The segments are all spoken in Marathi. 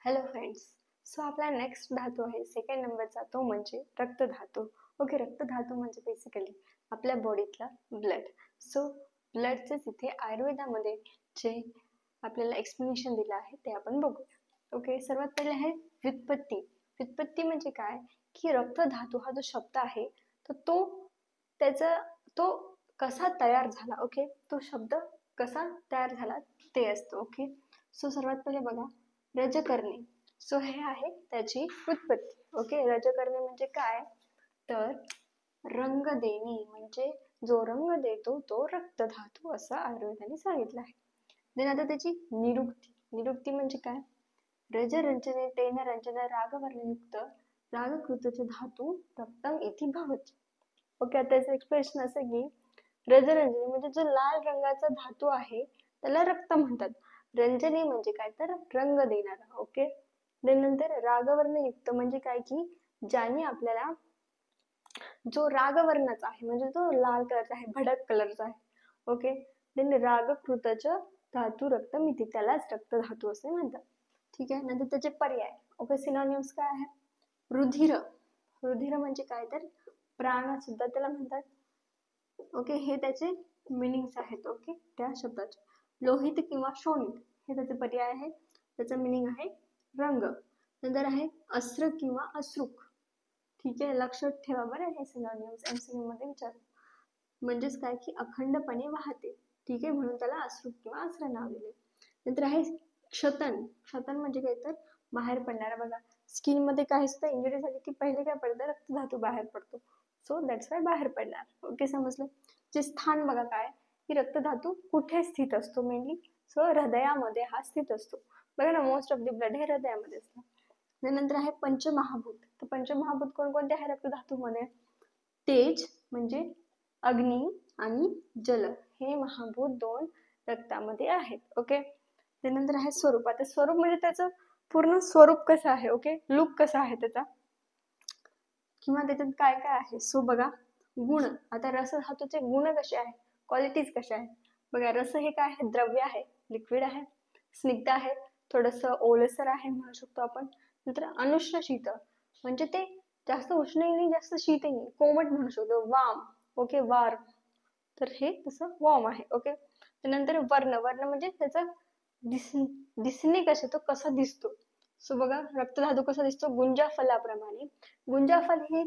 Hello friends. सो आपला नेक्स्ट धातू आहे सेकंड नंबरचा, तो म्हणजे रक्तधातू. ओके, रक्तधातू म्हणजे बेसिकली आपल्या बॉडीतला ब्लड. सो ब्लडचेच इथे आयुर्वेदामध्ये जे आपल्याला एक्सप्लेनेशन दिलं आहे ते आपण बघूया. ओके, सर्वात पहिले आहे व्युत्पत्ती. व्युत्पत्ती म्हणजे काय की रक्तधातू हा जो शब्द आहे तर त्याचा तो कसा तयार झाला. ओके, तो शब्द कसा तयार झाला ते असतं. ओके, सो सर्वात पहिले बघा रज करणे. सो हे आहे त्याची उत्पत्ती. ओके, रज करणे म्हणजे काय तर रंग देणे, म्हणजे जो रंग देतो तो रक्तधातू असं आयुर्वेदाने सांगितलं आहे. देन आता त्याची निरुक्ती. निरुक्ती म्हणजे काय रज रंजने तेन रंजन रागवर्णयुक्त रागकृतच धातू रक्तम इति भवति. ओके, आता त्याचं एक्सप्रेशन असं की रजरंजनी म्हणजे जो लाल रंगाचा धातू आहे त्याला रक्त म्हणतात. रंजनी म्हणजे काय तर रंग देणारा. ओके, नंतर रागवर्ण युक्त म्हणजे काय की ज्याने आपल्याला जो रागवर्णाचा आहे म्हणजे जो लाल कलरचा आहे, भडक कलरचा आहे. ओके, देन रागकृतच धातू रक्तमिती, त्यालाच रक्त धातू असे म्हणतात. ठीक आहे, नंतर त्याचे पर्याय. ओके, सिनोनिम्स काय आहे रुधिर. रुधिर म्हणजे काय तर प्राण सुद्धा त्याला म्हणतात. ओके, हे त्याचे मिनिंग्स आहेत. ओके, त्या शब्दाचे. लोहित किंवा शोणित हे त्याचे पर्याय आहे. त्याचं मिनिंग आहे रंग. नंतर आहे अस्र किंवा अश्रुक. ठीक आहे, लक्षात ठेवा बरं, हे सिनोनिम्स एमसीक्यू मध्ये विचार. म्हणजेच काय की अखंडपणे वाहते. ठीक आहे, म्हणून त्याला अश्रुक किंवा अस्र नाव दिले. नंतर आहे क्षतन. क्षतन म्हणजे काय तर बाहेर पडणारा. बघा, स्किन मध्ये काही सुद्धा इंजुरी झाली की पहिले काय पडतं रक्तधातू बाहेर पडतो. सो दॅट्स वाय बाहेर पडणार. ओके, समजलं. जे स्थान बघा काय की रक्तधातू कुठे स्थित असतो मेनली. सो हृदयामध्ये हा स्थित असतो. बघा ना, मोस्ट ऑफ द ब्लड हे हृदयामध्ये असतं. त्यानंतर आहे पंचमहाभूत. तर पंचमहाभूत कोणकोणते आहे रक्तधातूमध्ये तेज म्हणजे अग्नी आणि जल हे महाभूत दोन रक्तामध्ये आहेत. ओके, त्यानंतर आहे स्वरूप. आता स्वरूप म्हणजे त्याचं पूर्ण स्वरूप कसं आहे. ओके, लुक कसा आहे त्याचा किंवा त्याच्यात काय काय आहे. सो बघा गुण. आता रस धातूचे गुण कसे आहे, क्वालिटीज कशा आहेत बघा. रस हे काय आहे, द्रव्य आहे, लिक्विड आहे, स्निग्ध आहे, थोडस ओलसर आहे म्हणू शकतो आपण. नंतर अनुष्ण शीत म्हणजे ते जास्त उष्णही नाही जास्त शीतही नाही, कोमट म्हणू शकतो. वाम. ओके, वार्म, तर हे तसं वॉर्म आहे. ओके, त्यानंतर वर्ण. वर्ण म्हणजे त्याचा दिसणे कसे, तो कसा दिसतो. सो बघा रक्तधातू कसा दिसतो गुंजाफलाप्रमाणे. गुंजाफल हे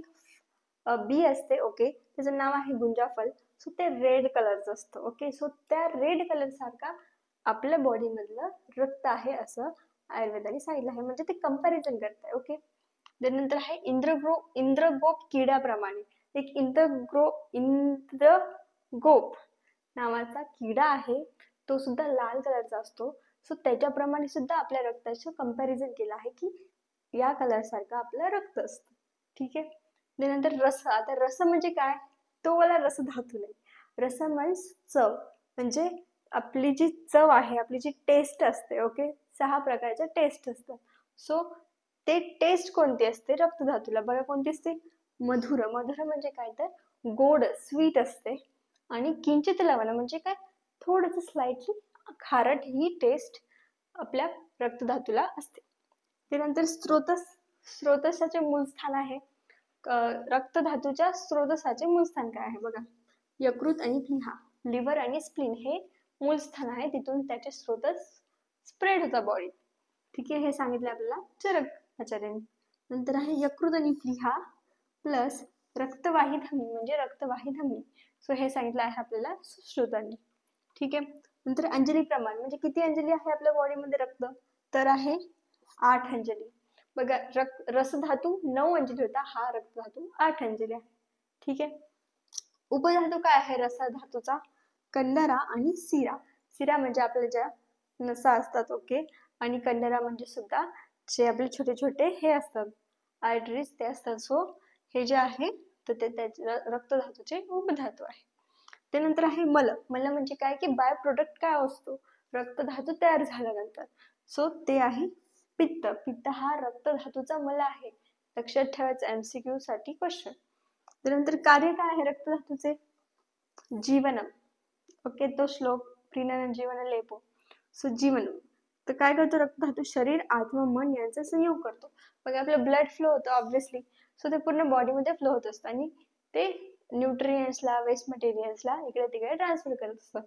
बी असते. ओके, त्याचं नाव आहे गुंजाफल. सो ते रेड कलरचं असतं. ओके, सो त्या रेड कलर सारखा आपल्या बॉडी मधलं रक्त आहे असं आयुर्वेदाने सांगितलं आहे. म्हणजे ते कंपॅरिझन करत आहे. ओके, त्यानंतर आहे इंद्रगोप किड्याप्रमाणे. एक इंद्रगोप नावाचा किडा आहे, तो सुद्धा लाल कलरचा असतो. सो त्याच्याप्रमाणे सुद्धा आपल्या रक्ताचं कंपॅरिझन केलं आहे की या कलर सारखं आपलं रक्त असतं. ठीक आहे, त्यानंतर रस. आता रस म्हणजे काय, तो वाला रस धातू नाही. रस मीन्स चव, म्हणजे आपली जी चव आहे, आपली जी टेस्ट असते. ओके, 6 प्रकारच्या टेस्ट असतात. सो ते टेस्ट कोणती असते रक्तधातूला बघा कोणती असते मधुर. मधुर म्हणजे काय तर गोड, स्वीट असते. आणि किंचित लवण म्हणजे काय थोडस स्लाइटली खारट ही टेस्ट आपल्या रक्तधातूला असते. त्यानंतर स्रोतसाचे मूलस्थान आहे. रक्तधातूच्या स्रोतसाचे मूलस्थान काय आहे बघा, यकृत आणि प्लीहा. लिव्हर आणि स्प्लीन हे मूलस्थान आहे, तिथून त्याचे स्रोतस स्प्रेड होता बॉडी. ठीक आहे, हे सांगितले आपल्याला चरक आचार्यांनी. नंतर आहे यकृत आणि प्लीहा प्लस रक्तवाही धमनी म्हणजे रक्तवाही धमनी. सो हे सांगितलं आहे आपल्याला सुश्रुतांनी. ठीक आहे, नंतर अंजली प्रमाण म्हणजे किती अंजली आहे आपल्या बॉडीमध्ये रक्त तर आहे 8 अंजली. बघा रसधातू 9 अंजली होता, हा रक्तधातू 8 अंजली आहे. ठीक आहे, उपधातू काय आहे रसधातूचा कंडरा आणि सिरा. सिरा म्हणजे आपल्या ज्या नसा असतात. ओके, आणि कंडरा म्हणजे सुद्धा जे आपले छोटे छोटे हे असतात आर्टरीज ते असतात. सो हे जे आहे तर ते रक्तधातूचे उपधातू आहे. त्यानंतर आहे मल. मल म्हणजे काय की बाय प्रोडक्ट काय असतो रक्तधातू तयार झाल्यानंतर. सो ते आहे पित्त. पित्त हा रक्तधातूचा मल आहे, लक्षात ठेवायचं एमसीक्यू साठी क्वेश्चन. त्यानंतर कार्य काय आहे रक्तधातूचे जीवनम. ओके, तो श्लोक प्रीणन जीवन लेपो. सो जीवनम तर काय करतो रक्तधातू? शरीर, आत्मा, मन यांचा संयोग करतो. मग आपलं ब्लड फ्लो होतं ऑब्व्हियसली, सो ते पूर्ण बॉडीमध्ये फ्लो होत असतं आणि ते न्यूट्रियन्सला, वेस्ट मटेरियल्सला इकडे तिकडे ट्रान्सफर करत असतं.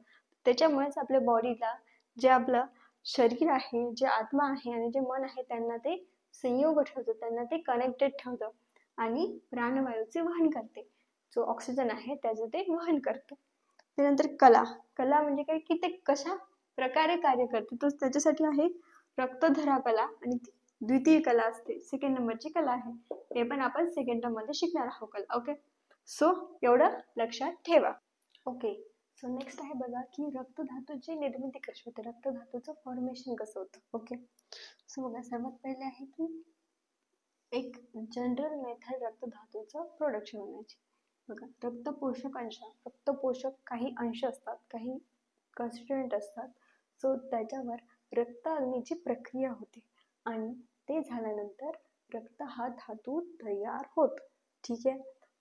त्याच्यामुळेच आपल्या बॉडीला जे आपलं शरीर आहे, जे आत्मा आहे आणि जे मन आहे त्यांना ते संयोग ठेवतं, त्यांना ते कनेक्टेड ठेवतं आणि प्राणवायूचे वहन करते. जो ऑक्सिजन आहे त्याचं ते वहन करतं. त्यानंतर कला. कला म्हणजे काय की ते कशा प्रकारे कार्य करते, तो त्याच्यासाठी आहे रक्तधरा कला आणि द्वितीय कला असते, सेकंड नंबरची कला आहे. हे पण आपण सेकंड टर्म मध्ये शिकणार आहोत कला. ओके, सो एवढं लक्षात ठेवा. ओके, सो नेक्स्ट आहे बघा की रक्तधातूची निर्मिती कशी होते, रक्तधातूचं फॉर्मेशन कसं होतं. ओके, सो बघा सर्वात पहिले आहे की एक जनरल मेथड रक्तधातूचं प्रोडक्शन होण्याची. बघा रक्त पोषक अंश, रक्त पोषक काही अंश असतात, काही कॉन्स्टिट्यूएंट असतात. सो त्याच्यावर रक्त अग्नीची प्रक्रिया होते आणि ते झाल्यानंतर रक्त हा धातू तयार होतो. ठीक आहे,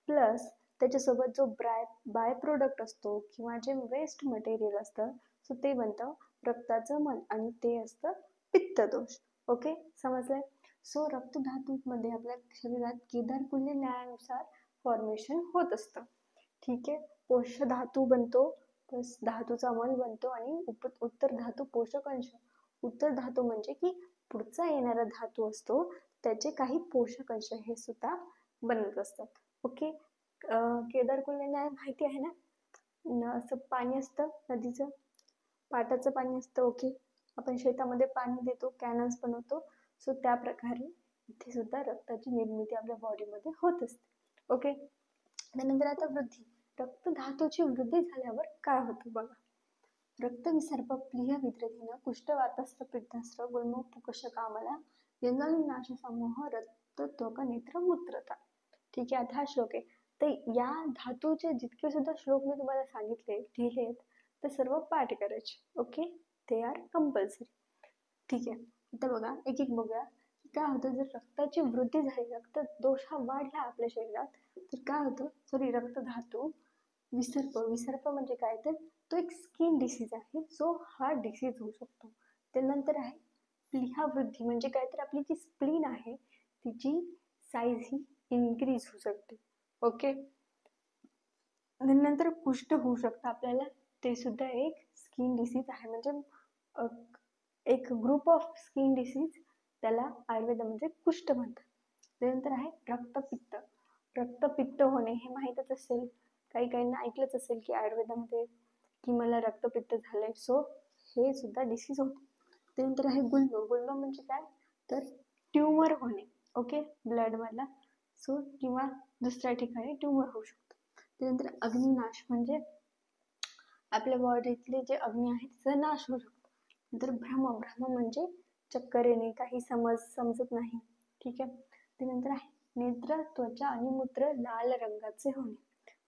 प्लस त्याच्यासोबत जो बाय प्रोडक्ट असतो किंवा जे वेस्ट मटेरियल असतं, सो ते बनतं रक्ताचं मल आणि ते असतं पित्तदोष. ओके, समजलंय. सो रक्तधातूमध्ये आपल्या शरीरात केदारकुल्य न्यायानुसार फॉर्मेशन होत असतं. ठीक आहे, पोषक धातू बनतो, प्लस धातूचा मल बनतो आणि उत्तर धातू पोषक अंश. उत्तर धातू म्हणजे की पुढचा येणारा धातू असतो त्याचे काही पोषक अंश हे सुद्धा बनत असतात. ओके, केदारकुल्य न्याय माहिती आहे ना, असं पाणी असतं नदीचं, पाटाचं पाणी असतं. ओके, आपण शेतामध्ये पाणी देतो, कॅनल्स बनवतो. सो त्या प्रकारे इथे सुद्धा रक्ताची निर्मिती आपल्या बॉडीमध्ये होत असते. ओके, त्यानंतर आता वृद्धी. रक्तधातूची वृद्धी झाल्यावर काय होतं बघा. रक्तविसर्प, प्लीह विद्रधीन, कुष्ठ, वातस्त्र, पित्तास्त्र, गुल्म, पुकशक, आम्हाला, नाश समूह, रक्त, त्वक, नेत्र, मूत्रता. ठीक आहे, आता हा श्लोक आहे. तर या धातूचे जितके सुद्धा श्लोक मी तुम्हाला सांगितले लिहिलेत ते सर्व पाठ करायचे. ओके, ते आर कंपल्सरी. ठीक आहे, आता बघा एक एक बघूया काय होतं. जर रक्ताची वृद्धी झाली, रक्त दोष हा वाढला आपल्या शरीरात, तर काय होतं. सॉरी, रक्तधातू विसर्प. विसर्प म्हणजे काय, तर तो एक स्किन डिसीज आहे, सो हा डिसीज होऊ शकतो. त्यानंतर आहे प्लीहावृद्धी म्हणजे काय, तर आपली जी स्प्लीन आहे तिची साईज ही इन्क्रीज होऊ शकते. ओके, नंतर कुष्ठ होऊ शकतं आपल्याला, ते सुद्धा एक स्किन डिसीज आहे, म्हणजे एक ग्रुप ऑफ स्किन डिसीज, त्याला आयुर्वेदामध्ये कुष्ठ म्हणतात. त्यानंतर आहे रक्तपित्त. रक्तपित्त होणे हे माहीतच असेल, काही काहींना ऐकलंच असेल की आयुर्वेदामध्ये की मला रक्तपित्त झालंय, सो हे सुद्धा डिसीज होते. त्यानंतर आहे गुल्म. गुल्म म्हणजे काय, तर ट्यूमर होणे. ओके, ब्लड मधला, सो किंवा दुसऱ्या ठिकाणी ट्यूमर होऊ शकतो. त्यानंतर अग्निनाश म्हणजे आपल्या बॉडीतले जे अग्नी आहे त्याचा नाश होऊ शकतो. नंतर भ्रम. भ्रम म्हणजे चक्कर येणे, काही समजत नाही. ठीक आहे, त्यानंतर आहे नेत्र, त्वचा आणि मूत्र लाल रंगाचे होणे.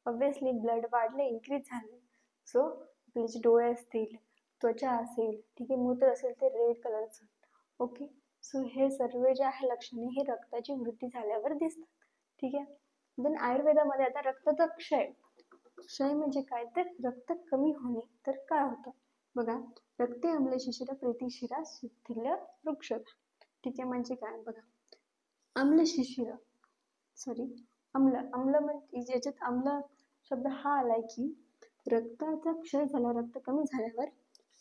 ऑब्व्हियसली ब्लड वाढले, इन्क्रीज झाले, सो आपले जे डोळे असतील, त्वचा असेल, ठीक आहे, मूत्र असेल ते रेड कलरचं. ओके, सो हे सर्व जे आहे लक्षणे हे रक्ताची वृद्धी झाल्यावर दिसतात. ठीक आहे, देन आयुर्वेदामध्ये आता रक्ताचा क्षय. क्षय म्हणजे काय, तर रक्त कमी होणे. तर काय होतं बघा, रक्ते अम्ल शिशिर प्रीतिशिरा शिथिल्य वृक्ष. ठीक आहे, म्हणजे काय बघा, अम्ल शिशिर, सॉरी अम्ल, अम्ल म्हणजे याच्यात अम्ल शब्द हा आलाय की रक्ताचा क्षय झाला, रक्त कमी झाल्यावर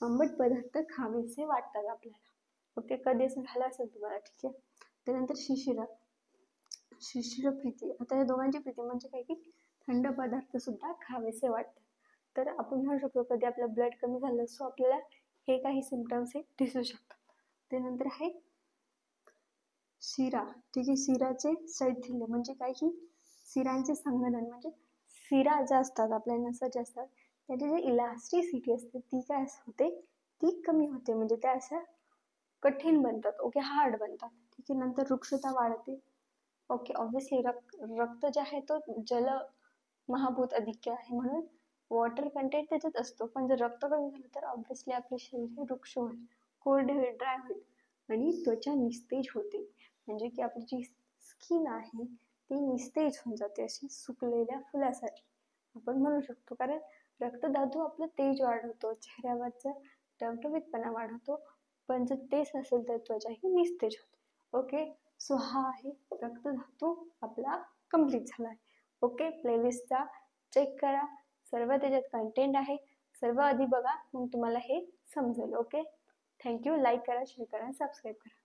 आंबट पदार्थ खावेसे वाटतात आपल्याला. ओके, कधी असं झालं असेल तुम्हाला. ठीक आहे, त्यानंतर शिशिर. शिशिर प्रीती. आता या दोघांची प्रीती म्हणजे काय की थंड पदार्थ सुद्धा खावेसे वाटतात. तर आपण म्हणू शकतो कधी आपलं ब्लड कमी झालं, सो आपल्याला हे काही सिम्पटम्स हे दिसू शकतात. त्यानंतर आहे शिरा. ठीक आहे, शिराचे शैथिल्य म्हणजे काय की शिरांचे संघनन, म्हणजे शिरा ज्या असतात आपल्या नसा ज्या असतात त्याची जी इलास्टिसिटी असते ती काय होते, ती कमी होते, म्हणजे त्या अशा कठीण बनतात. ओके, हार्ड बनतात. ठीक आहे, नंतर वृक्षता वाढते. ओके, ऑब्व्हियसली रक्त जे आहे तो जल महाभूत अधिक्य आहे, म्हणून वॉटर कंटेंट त्याच्यात असतो. पण जर रक्त कमी झालं तर ऑब्व्हियसली आपले शरीर हे वृक्ष होईल, कोल्ड होईल, ड्राय होईल आणि त्वचा निस्तेज होते. म्हणजे की आपली जी स्किन आहे ती निस्तेज होऊन जाते, अशी सुकलेल्या फुलासारखी आपण म्हणू शकतो. कारण रक्तधातू आपलं तेज वाढवतो, चेहऱ्यावरचं टवटवीतपणा वाढवतो, पण जर तेच नसेल तर त्वचा ही निस्तेज होते. ओके, सो हा आहे रक्तधातू आपला कम्प्लीट झाला आहे. ओके, प्लेलिस्टचा चेक करा, सर्व त्याच्यात कंटेंट आहे, सर्व आधी बघा, मग तुम्हाला हे समजेल. Okay, thank you. लाईक करा, शेअर करा, सबस्क्राईब करा.